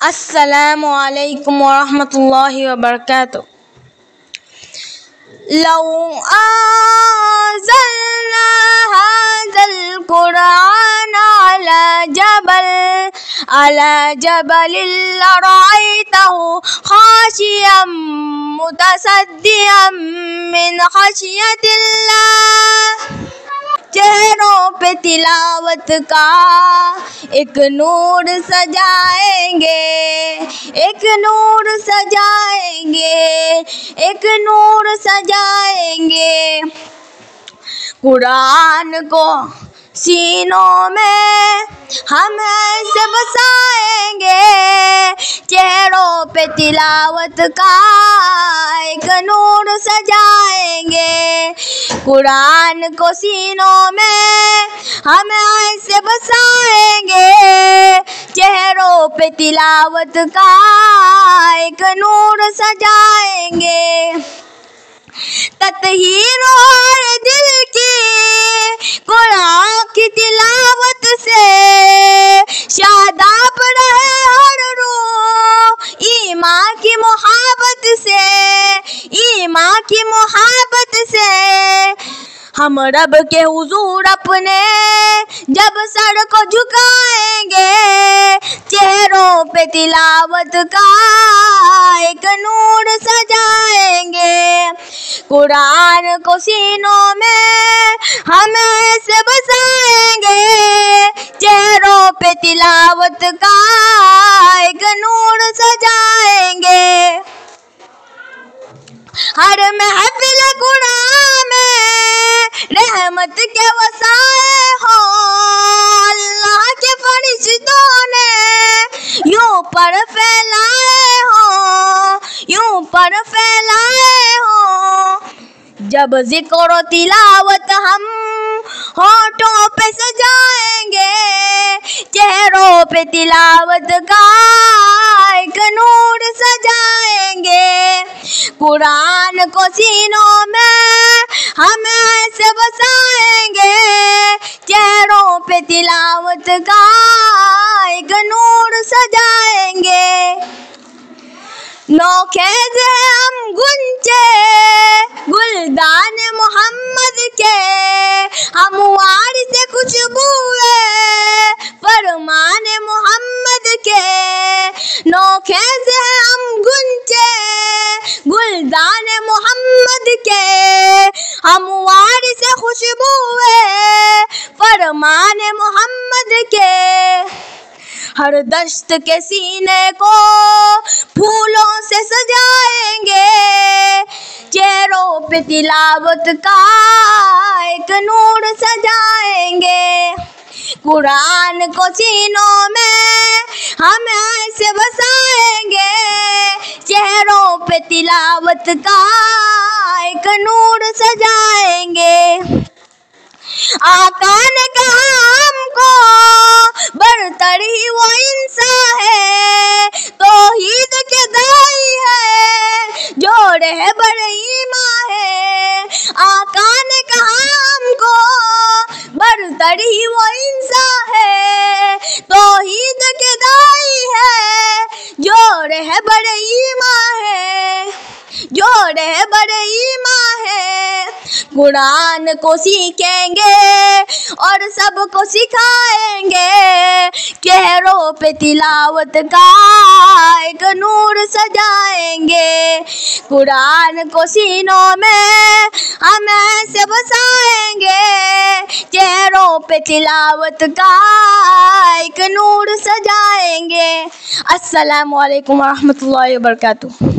السلام علیکم ورحمۃ اللہ وبرکاتہ. لو أنزلنا هذا القرآن على جبل لرأيته خاشعا متصدعا من خشية الله. چہروں پہ تلاوت کا ایک نور سجائیں گے، ایک نور سجائیں گے، ایک نور سجائیں گے. قرآن کو سینوں میں ہم ایسے بسائیں گے، چہروں پہ تلاوت کا ایک نور سجائیں گے. قرآن کو سینوں میں ہم ایسے بسائیں گے، چہروں پہ تلاوت کا ایک نور سجائیں گے. تطہیر ہر دل کی قرآن کی تلاوت سے، شاداب رہے ہر روح ایمان کی محبت سے، ایمان کی محبت سے. ہم رب کے حضور اپنے جب سر کو جھکائیں گے، چہروں پہ تلاوت کا ایک نور سجائیں گے. قرآن کو سینوں میں ہم ایسے بسائیں گے، چہروں پہ تلاوت کا ایک نور سجائیں گے. ہر محفل قرآن میں رحمت کے وسائے ہوں، اللہ کے فرشتوں نے یوں پر پھیلائے ہوں، یوں پر پھیلائے ہوں. جب ذکر و تلاوت ہم ہونٹوں پہ سجائیں گے، چہروں پہ تلاوت کا ایک نور سجائیں گے. قرآن کو سینوں میں ہم ایسے بسائیں گے، چہروں پہ تلاوت کا ایک نور سجائیں گے. نوخیز ہیں ہم گنچے گلدان محمد کے، ہم وارث خوشبو فرمان محمد کے. نوخیز ہیں ہم گنچے گلدان محمد کے، ہم وارث خوشبو فرمان محمد کے. ہر دشت کے سینے کو پھولوں سے سجائیں گے، چہروں پہ تلاوت کا ایک نور سجائیں گے. قرآن کو سینوں میں ہم ایسے بسائیں گے، چہروں پہ تلاوت کا ایک نور سجائیں گے. آقا نے کہا ہم کو برتر ہی وہ انسان ہے، توحید کے داعی ہے، جو رہبر ایمان ہے. آقا نے کہا ہم کو برتر ہی وہ انسان ہے، توحید کے داعی ہے، جو رہبر ایمان ہے، جو رہبر ایمان ہے. قرآن کو سیکھیں گے اور سب کو سکھائیں گے، چہروں پہ تلاوت کا ایک نور سجائیں گے. قرآن کو سینوں میں ہم ایسے بسائیں گے، چہروں پہ تلاوت کا ایک نور سجائیں گے. السلام علیکم ورحمۃ اللہ وبرکاتہ.